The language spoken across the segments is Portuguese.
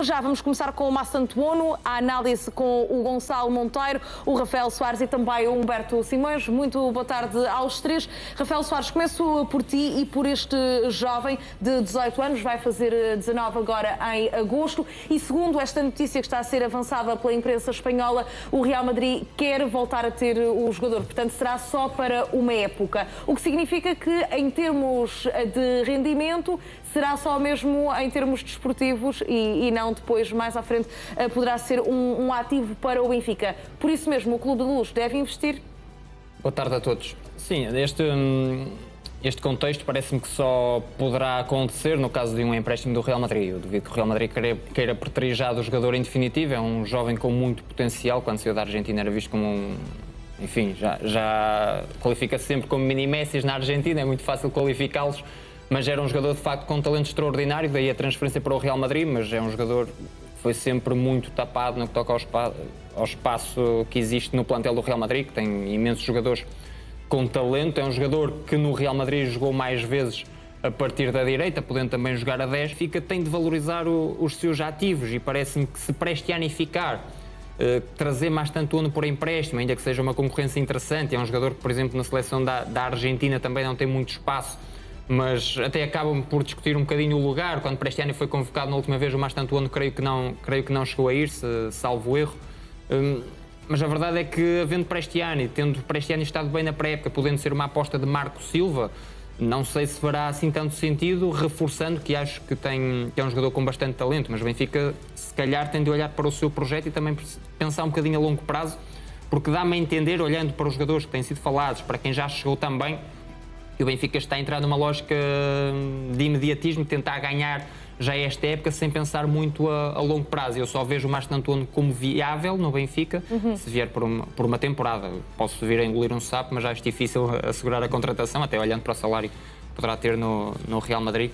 Já vamos começar com o Massantuono, a análise com o Gonçalo Monteiro, o Rafael Soares e também o Humberto Simões. Muito boa tarde aos três. Rafael Soares, começo por ti e por este jovem de 18 anos, vai fazer 19 agora em agosto. E segundo esta notícia que está a ser avançada pela imprensa espanhola, o Real Madrid quer voltar a ter o jogador, portanto será só para uma época. O que significa que em termos de rendimento será só mesmo em termos desportivos e não depois, mais à frente, poderá ser um ativo para o Benfica. Por isso mesmo, o Clube de Luz deve investir? Boa tarde a todos. Sim, este contexto parece-me que só poderá acontecer no caso de um empréstimo do Real Madrid. Eu duvido que o Real Madrid queira preterijar do jogador em definitivo. É um jovem com muito potencial. Quando saiu da Argentina era visto como um... Enfim, já qualifica-se sempre como mini-Messis na Argentina, é muito fácil qualificá-los. Mas era um jogador de facto com talento extraordinário, daí a transferência para o Real Madrid, mas é um jogador que foi sempre muito tapado no que toca ao espaço que existe no plantel do Real Madrid, que tem imensos jogadores com talento. É um jogador que no Real Madrid jogou mais vezes a partir da direita, podendo também jogar a 10. Tem de valorizar os seus ativos e parece-me que se prestianificar, trazer Massantuono por empréstimo, ainda que seja uma concorrência interessante. É um jogador que, por exemplo, na seleção da Argentina também não tem muito espaço, mas até acabam por discutir um bocadinho o lugar. Quando Prestiani foi convocado na última vez, o Massantuono creio que não chegou a ir, salvo erro. Mas a verdade é que, havendo Prestiani, tendo Prestiani estado bem na pré-época, podendo ser uma aposta de Marco Silva, não sei se fará assim tanto sentido, reforçando que acho que é um jogador com bastante talento, mas o Benfica se calhar tem de olhar para o seu projeto e também pensar um bocadinho a longo prazo, porque dá-me a entender, olhando para os jogadores que têm sido falados, para quem já chegou também, que o Benfica está a entrar numa lógica de imediatismo, de tentar ganhar já esta época sem pensar muito a longo prazo. Eu só vejo o Massantuono como viável no Benfica, se vier por uma temporada. Posso vir a engolir um sapo, mas já acho difícil assegurar a contratação, até olhando para o salário que poderá ter no Real Madrid.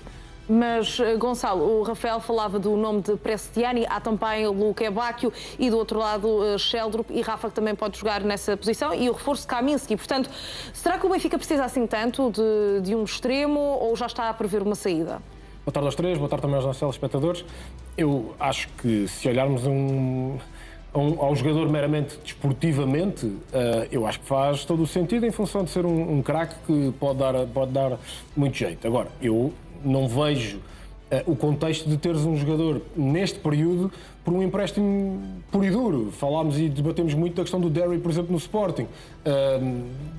Mas, Gonçalo, o Rafael falava do nome de Prestiani, há também o Luque Bacchio e do outro lado Sheldrup e Rafa, que também pode jogar nessa posição, e o reforço Kaminski. Portanto, será que o Benfica precisa assim tanto de um extremo ou já está a prever uma saída? Boa tarde aos três, boa tarde também aos nossos telespectadores. Eu acho que se olharmos ao jogador meramente desportivamente, eu acho que faz todo o sentido em função de ser um craque que pode dar muito jeito. Agora, eu não vejo o contexto de teres um jogador neste período por um empréstimo puro e duro. Falámos e debatemos muito da questão do Derry, por exemplo, no Sporting.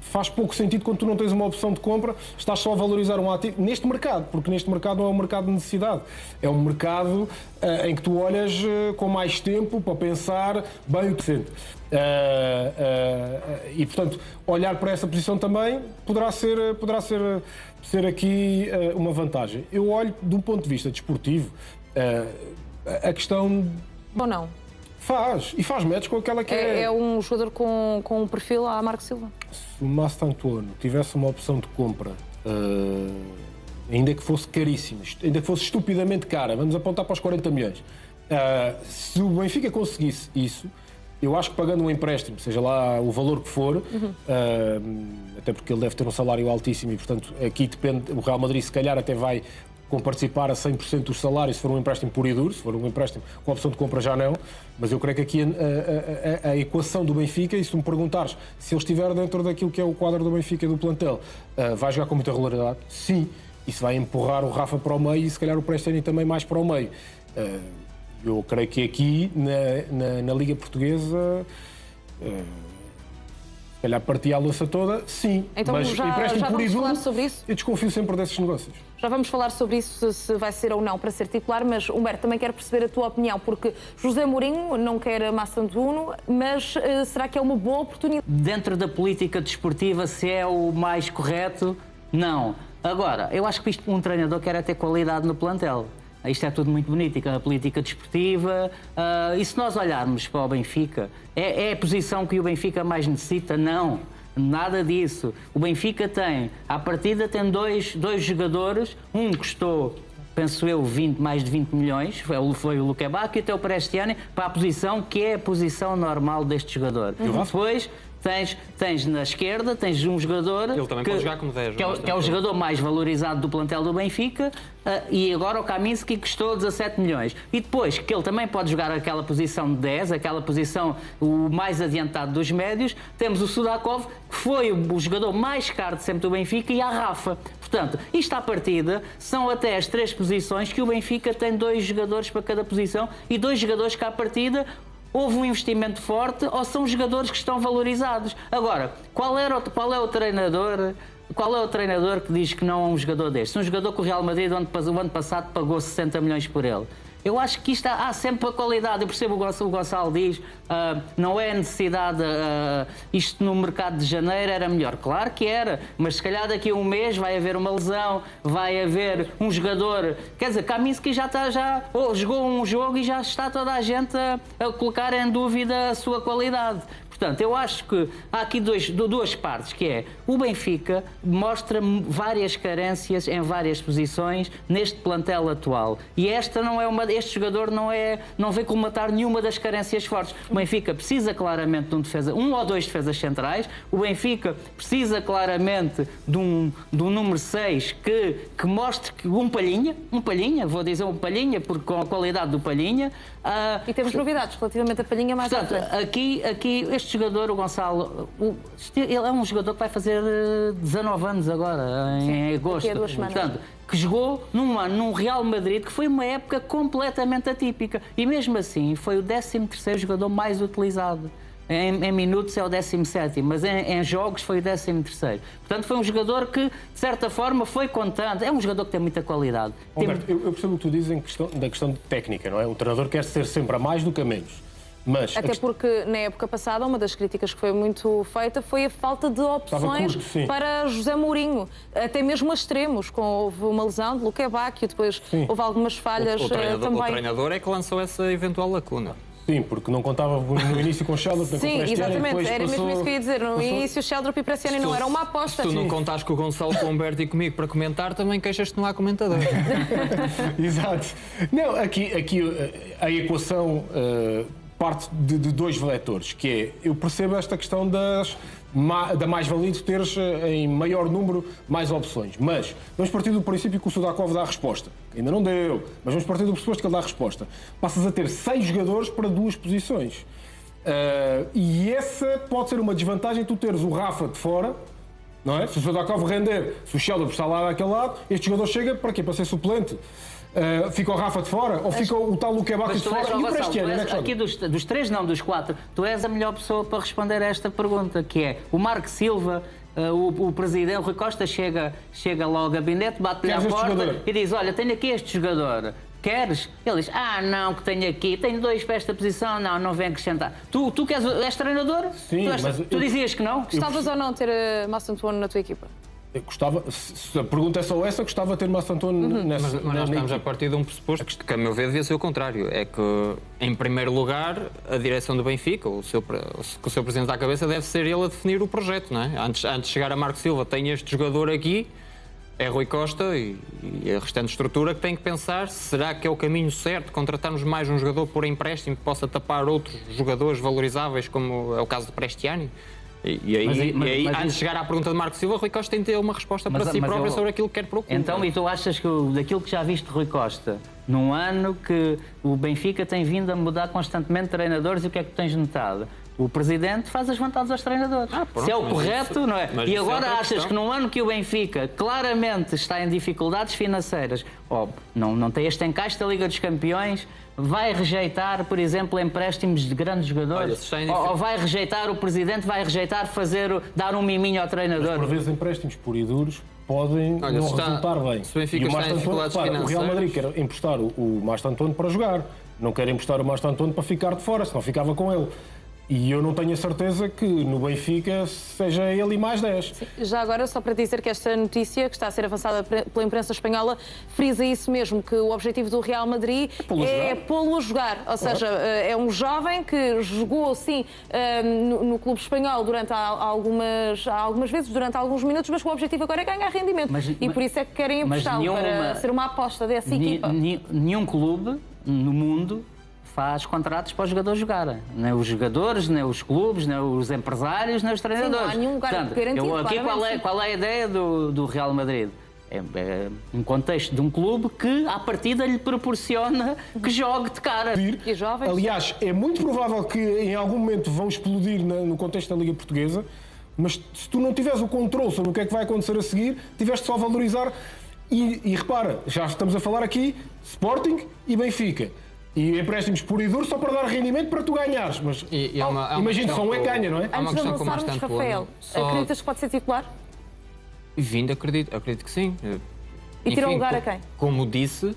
Faz pouco sentido quando tu não tens uma opção de compra, estás só a valorizar um ativo neste mercado, porque neste mercado não é um mercado de necessidade. É um mercado em que tu olhas com mais tempo para pensar bem o que sente. E, portanto, olhar para essa posição também poderá ser aqui uma vantagem. Eu olho de um ponto de vista desportivo, a questão... Ou não? Faz metros com aquela que é um jogador com um perfil a Marco Silva. Se o Massantuono tivesse uma opção de compra, ainda que fosse caríssima, ainda que fosse estupidamente cara, vamos apontar para os 40 milhões, se o Benfica conseguisse isso, eu acho que pagando um empréstimo, seja lá o valor que for, até porque ele deve ter um salário altíssimo e, portanto, aqui depende, o Real Madrid se calhar até vai participar a 100% dos salários se for um empréstimo puro e duro, se for um empréstimo com opção de compra já não, mas eu creio que aqui a equação do Benfica, e se tu me perguntares se ele estiver dentro daquilo que é o quadro do Benfica e do plantel, vai jogar com muita regularidade, sim, isso vai empurrar o Rafa para o meio e se calhar o Prestiani também mais para o meio. Eu creio que aqui, na Liga Portuguesa, se calhar partia a louça toda, sim. Então, mas já vamos falar sobre isso? Eu desconfio sempre desses negócios. Já vamos falar sobre isso, se vai ser ou não para ser titular, mas, Humberto, também quero perceber a tua opinião, porque José Mourinho não quer Massantuono, mas será que é uma boa oportunidade? Dentro da política desportiva, se é o mais correto, não. Agora, eu acho que um treinador quer ter qualidade no plantel. Isto é tudo muito bonito, a política desportiva. E se nós olharmos para o Benfica, é a posição que o Benfica mais necessita? Não, nada disso. O Benfica à partida tem dois jogadores, um custou, penso eu, mais de 20 milhões, foi o Luque Bacchio e até o Prestiani, para a posição que é a posição normal deste jogador. Depois Tens na esquerda, tens um jogador... Ele também pode jogar como 10. Que é o jogador mais valorizado do plantel do Benfica, e agora o Kaminski custou 17 milhões. E depois, que ele também pode jogar aquela posição de 10, aquela posição o mais adiantado dos médios, temos o Sudakov, que foi o jogador mais caro de sempre do Benfica, e a Rafa. Portanto, isto à partida são até as 3 posições que o Benfica tem 2 jogadores para cada posição, e 2 jogadores que à partida houve um investimento forte ou são jogadores que estão valorizados. Agora, qual é o treinador que diz que não é um jogador deste? Um jogador que o Real Madrid o ano passado pagou 60 milhões por ele. Eu acho que isto há sempre a qualidade. Eu percebo o Gonçalo diz, não é necessidade, isto no mercado de janeiro era melhor. Claro que era, mas se calhar daqui a um mês vai haver uma lesão, vai haver um jogador... Quer dizer, Kaminski jogou um jogo e já está toda a gente a colocar em dúvida a sua qualidade. Portanto, eu acho que há aqui duas partes, que é o Benfica mostra várias carências em várias posições neste plantel atual. E este jogador não vem colmatar nenhuma das carências fortes. O Benfica precisa claramente de um ou dois defesas centrais. O Benfica precisa claramente de um número 6 que mostre que um Palhinha, vou dizer um Palhinha, porque com a qualidade do Palhinha. E temos novidades relativamente a Palhinha mais à frente. Aqui este jogador, o Gonçalo, ele é um jogador que vai fazer 19 anos agora, em agosto. Daqui a 2 semanas. Portanto, que jogou num Real Madrid que foi uma época completamente atípica. E mesmo assim foi o 13º jogador mais utilizado. Em minutos é o 17º, mas em jogos foi o 13º. Portanto, foi um jogador que, de certa forma, foi contante. É um jogador que tem muita qualidade. Roberto, eu percebo o que tu dizes da questão de técnica, não é? O treinador quer ser sempre a mais do que a menos. Mas até porque, na época passada, uma das críticas que foi muito feita foi a falta de opções para José Mourinho. Até mesmo a extremos, houve uma lesão de Luque Bacchio, depois houve algumas falhas também. O treinador é que lançou essa eventual lacuna. Sim, porque não contava no início com o Sheldon. Sim, exatamente, era mesmo isso que eu ia dizer. No início o Sheldon e o Pressiani não era uma aposta. Se tu não contares com o Gonçalo, com o Humberto e comigo para comentar, também queixas-te que não há comentador. Exato. Não, aqui a equação parte de 2 vetores, que é, eu percebo esta questão da mais-valia de teres em maior número mais opções, mas vamos partir do princípio que o Sudakov dá a resposta. Ainda não deu, mas vamos partir do pressuposto que ele dá a resposta. Passas a ter 6 jogadores para 2 posições. E essa pode ser uma desvantagem, tu teres o Rafa de fora, não é? Se o Sudakov render, se o Sheldon está lá daquele lado, este jogador chega para quê? Para ser suplente. Fica o Rafa de fora ou fica o tal Luque Bacchio de fora? E o Prestiani, aqui dos 3, não, dos 4, tu és a melhor pessoa para responder a esta pergunta, que é o Marco Silva, o presidente, o Rui Costa chega logo ao gabinete, bate-lhe à porta e diz, olha, tenho aqui este jogador. Queres? Ele diz, não, que tenho aqui, tenho 2 para esta posição, não vem acrescentar. Tu és treinador? Sim, tu dizias que não? Gostavas ou não de ter Massantuono na tua equipa? Gostava, se a pergunta é só essa, gostava de ter Massantuono nessa. Mas nós estamos a partir de um pressuposto que, a meu ver, devia ser o contrário. É que, em primeiro lugar, a direção do Benfica, com o seu presidente à cabeça, deve ser ele a definir o projeto, não é? Antes de chegar a Marco Silva, tem este jogador aqui, é Rui Costa e a restante estrutura que tem que pensar, será que é o caminho certo contratarmos mais um jogador por empréstimo que possa tapar outros jogadores valorizáveis, como é o caso de Prestiani? E aí, antes de chegar à pergunta de Marco Silva, Rui Costa tem de ter uma resposta para si próprio sobre aquilo que quer para o clube. Então, e tu achas que daquilo que já viste de Rui Costa, num ano que o Benfica tem vindo a mudar constantemente treinadores, e o que é que tens notado? O presidente faz as vontades aos treinadores. Pronto, se é o correto, não é? E agora achas questão. que num ano que o Benfica claramente está em dificuldades financeiras, não tem este encaixe da Liga dos Campeões, vai rejeitar, por exemplo, empréstimos de grandes jogadores? Ou vai rejeitar, o presidente vai rejeitar dar um miminho ao treinador? Mas, por vezes, empréstimos puros e duros podem não resultar bem. Se o Benfica está em dificuldades financeiras... O Real Madrid quer emprestar o Massantuono para jogar. Não quer emprestar o Massantuono para ficar de fora, senão ficava com ele. E eu não tenho a certeza que no Benfica seja ele e mais 10. Sim, já agora, só para dizer que esta notícia, que está a ser avançada pela imprensa espanhola, frisa isso mesmo, que o objetivo do Real Madrid é pô-lo a jogar. Ou seja, é um jovem que jogou, sim, no clube espanhol durante algumas vezes, durante alguns minutos, mas o objetivo agora é ganhar rendimento. E por isso é que querem emprestá-lo, para ser uma aposta dessa equipa. Nenhum clube no mundo faz contratos para os jogadores jogarem. Nem os jogadores, nem os clubes, nem os empresários, nem os treinadores. Sim, não há nenhum lugar garantido, aqui qual é a ideia do Real Madrid? É um contexto de um clube que, à partida, lhe proporciona que jogue de cara. E jovens? Aliás, é muito provável que em algum momento vão explodir no contexto da Liga Portuguesa, mas se tu não tiveres o controle sobre o que é que vai acontecer a seguir, tiveste só a valorizar. E repara, já estamos a falar aqui Sporting e Benfica. E empréstimos por e duro só para dar rendimento para tu ganhares. Mas imagina, só um é que ganha, não é? Há uma Antes de questão com mais avançarmos, tanto Rafael, acreditas que pode ser titular? Vindo, acredito que sim. E tira o lugar a quem? Como disse,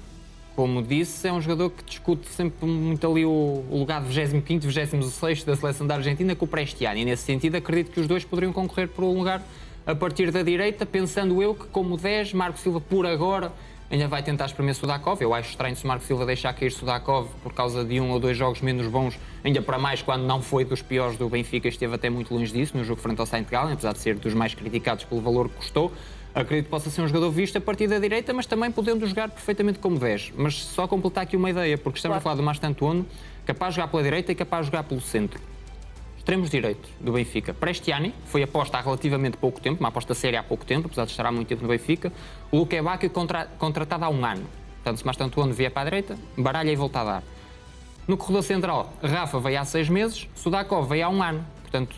é um jogador que discute sempre muito ali o lugar de 25º, 26º da seleção da Argentina com o Prestiani. E nesse sentido acredito que os dois poderiam concorrer por um lugar a partir da direita, pensando eu que como 10, Marco Silva por agora ainda vai tentar espremer Sudakov. Eu acho estranho se o Marco Silva deixar cair Sudakov por causa de 1 ou 2 jogos menos bons, ainda para mais quando não foi dos piores do Benfica, esteve até muito longe disso no jogo frente ao Saint-Gallen, apesar de ser dos mais criticados pelo valor que custou. Acredito que possa ser um jogador visto a partir da direita, mas também podendo jogar perfeitamente como 10. Mas só completar aqui uma ideia, porque estamos a falar do Mastantuono, capaz de jogar pela direita e capaz de jogar pelo centro. Extremos direitos do Benfica. Prestiani foi aposta há relativamente pouco tempo, uma aposta séria há pouco tempo, apesar de estar há muito tempo no Benfica. O Luque Bacchio contratado há 1 ano. Portanto, se Mastantuono vier para a direita, baralha e volta a dar. No corredor central, Rafa veio há 6 meses, Sudakov veio há 1 ano. Portanto,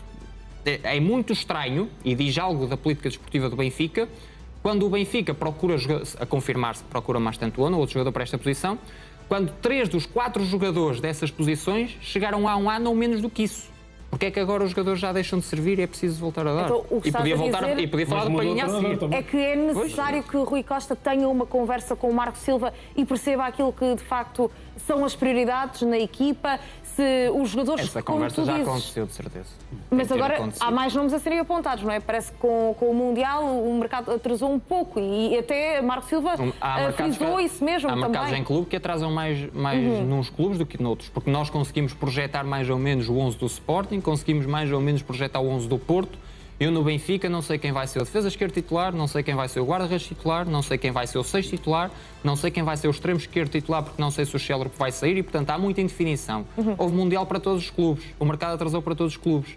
é muito estranho, e diz algo da política desportiva do Benfica, quando o Benfica procura, a confirmar-se, procura Mastantuono, outro jogador para esta posição, quando 3 dos 4 jogadores dessas posições chegaram há 1 ano ou menos do que isso. Porque é que agora os jogadores já deixam de servir e é preciso voltar a dar? Então, o que e podia falar do Palhinha a seguir. É que é necessário que o Rui Costa tenha uma conversa com o Marco Silva e perceba aquilo que de facto são as prioridades na equipa. Se os jogadores... Essa conversa já aconteceu, de certeza. Mas agora há mais nomes a serem apontados, não é? Parece que com o Mundial o mercado atrasou um pouco e até Marco Silva frisou isso mesmo também. Há mercados em clube que atrasam mais nos clubes do que noutros, porque nós conseguimos projetar mais ou menos o 11 do Sporting, conseguimos mais ou menos projetar o 11 do Porto. Eu no Benfica não sei quem vai ser o defesa esquerdo titular, não sei quem vai ser o guarda-redes titular, não sei quem vai ser o 6 titular, não sei quem vai ser o extremo esquerdo titular porque não sei se o Schellerup vai sair e, portanto, há muita indefinição. Houve Mundial para todos os clubes, o mercado atrasou para todos os clubes.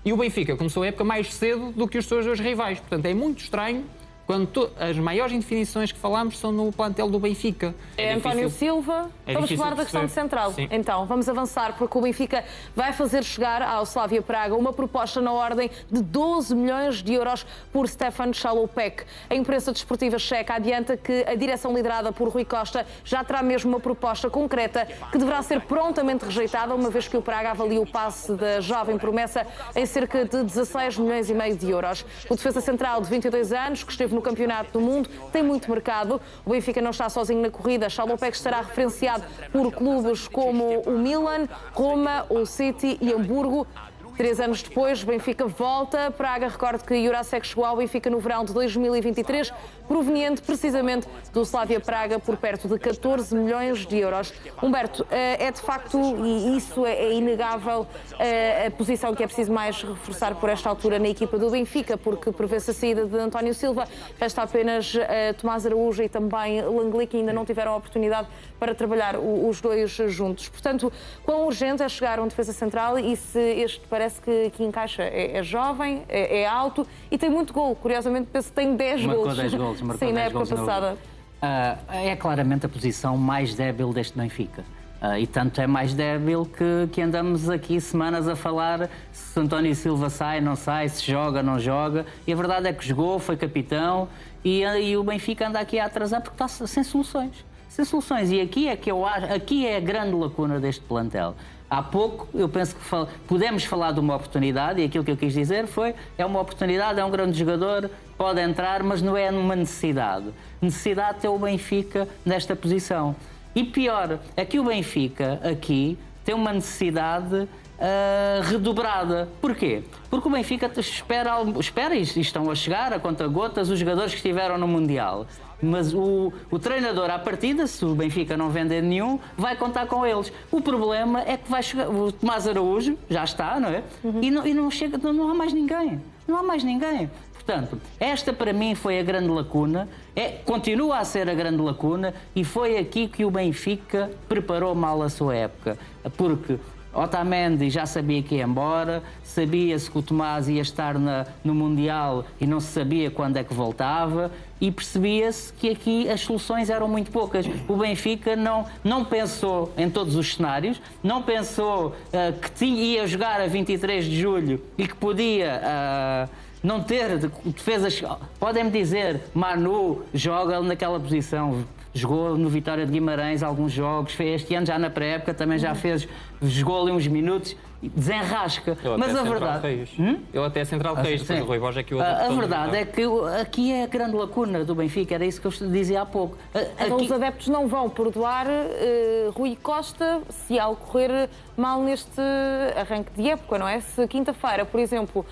E o Benfica começou a época mais cedo do que os seus 2 rivais. Portanto, é muito estranho quando as maiores indefinições que falamos são no plantel do Benfica. É António Silva. Vamos falar da questão de central. Sim. Então, vamos avançar, porque o Benfica vai fazer chegar ao Slavia Praga uma proposta na ordem de 12 milhões de euros por Stefan Chalupek. A imprensa desportiva checa adianta que a direção liderada por Rui Costa já terá mesmo uma proposta concreta que deverá ser prontamente rejeitada, uma vez que o Praga avalia o passe da jovem promessa em cerca de 16 milhões e meio de euros. O defesa central de 22 anos, que esteve no Campeonato do Mundo, tem muito mercado. O Benfica não está sozinho na corrida. Chalupek estará referenciado por clubes como o Milan, Roma, o City e Hamburgo. 3 anos depois, o Benfica volta. Praga, recordo que Jurasek chegou ao Benfica no verão de 2023, proveniente precisamente do Slavia Praga por perto de 14 milhões de euros. Humberto, é de facto, e isso é inegável, a posição que é preciso mais reforçar por esta altura na equipa do Benfica, porque prevê-se a saída de António Silva, resta apenas Tomás Araújo e também Langley, que ainda não tiveram a oportunidade para trabalhar os dois juntos. Portanto, quão urgente é chegar a um defesa central e se este parece que encaixa? É jovem, é alto e tem muito gol. Curiosamente, penso que tem 10 gols. Marcou 10 gols. Sim, na época passada. É claramente a posição mais débil deste Benfica. E tanto é mais débil que andamos aqui semanas a falar se António Silva sai, não sai, se joga, não joga. E a verdade é que jogou, foi capitão e o Benfica anda aqui a atrasar porque está sem soluções. Sem soluções. E aqui é que eu acho, aqui é a grande lacuna deste plantel. Há pouco, eu penso que podemos falar de uma oportunidade, e aquilo que eu quis dizer é uma oportunidade, é um grande jogador, pode entrar, mas não é uma necessidade. Necessidade de ter o Benfica nesta posição. E pior, é que o Benfica aqui tem uma necessidade redobrada. Porquê? Porque o Benfica espera e estão a chegar a conta-gotas os jogadores que estiveram no Mundial. Mas o treinador, à partida, se o Benfica não vender nenhum, vai contar com eles. O problema é que vai chegar. O Tomás Araújo já está, não é? E não chega, não há mais ninguém. Não há mais ninguém. Portanto, esta para mim foi a grande lacuna, continua a ser a grande lacuna, e foi aqui que o Benfica preparou mal a sua época. Porque Otamendi já sabia que ia embora, sabia-se que o Tomás ia estar no Mundial e não se sabia quando é que voltava, e percebia-se que aqui as soluções eram muito poucas. O Benfica não pensou em todos os cenários, não pensou que ia jogar a 23 de julho e que podia não ter defesas. Podem-me dizer, Manu joga naquela posição. Jogou no Vitória de Guimarães alguns jogos, este ano já na pré-época também já jogou ali uns minutos, desenrasca. Mas a verdade... Eu até central de Reis, depois o Rui Borges é que o A verdade é que aqui é a grande lacuna do Benfica, era isso que eu dizia há pouco. Então os adeptos não vão perdoar Rui Costa se algo correr mal neste arranque de época, não é? Se quinta-feira, por exemplo,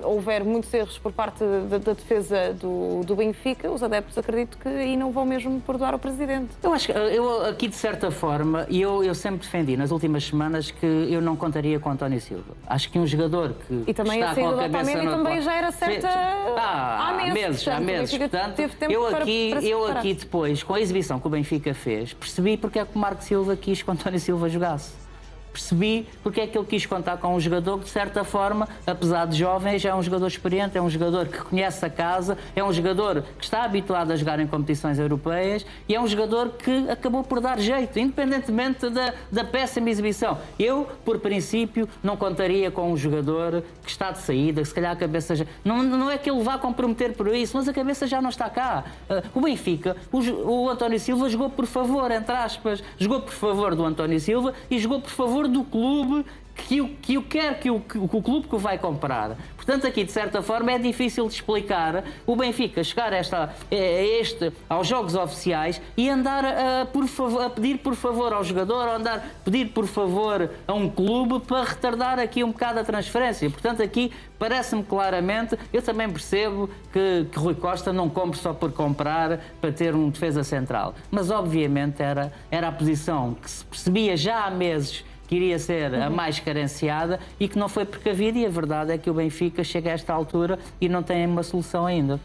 houver muitos erros por parte da defesa do Benfica, os adeptos acredito que aí não vão mesmo perdoar o presidente. Eu acho que eu aqui, de certa forma, eu sempre defendi nas últimas semanas que eu não contaria com António Silva. Acho que um jogador que e também está a saída com a do cabeça Otamendi também já era certa há meses. Portanto, teve tempo eu aqui depois, com a exibição que o Benfica fez, percebi porque é que o Marco Silva quis que o António Silva jogasse. Percebi porque é que ele quis contar com um jogador que, de certa forma, apesar de jovem, já é um jogador experiente, é um jogador que conhece a casa, é um jogador que está habituado a jogar em competições europeias e é um jogador que acabou por dar jeito, independentemente da péssima exibição. Eu, por princípio, não contaria com um jogador que está de saída, que se calhar a cabeça já... Não é que ele vá comprometer por isso, mas a cabeça já não está cá. O Benfica, o António Silva jogou por favor, entre aspas, jogou por favor do António Silva e jogou por favor do clube que o quer, que o clube que o vai comprar. Portanto, aqui, de certa forma, é difícil de explicar o Benfica chegar aos jogos oficiais e andar a pedir por favor ao jogador, ou andar a pedir por favor a um clube para retardar aqui um bocado a transferência. Portanto, aqui parece-me claramente, eu também percebo que Rui Costa não compre só por comprar para ter um defesa central. Mas, obviamente, era a posição que se percebia já há meses que iria ser a mais carenciada e que não foi precavido, e a verdade é que o Benfica chega a esta altura e não tem uma solução ainda.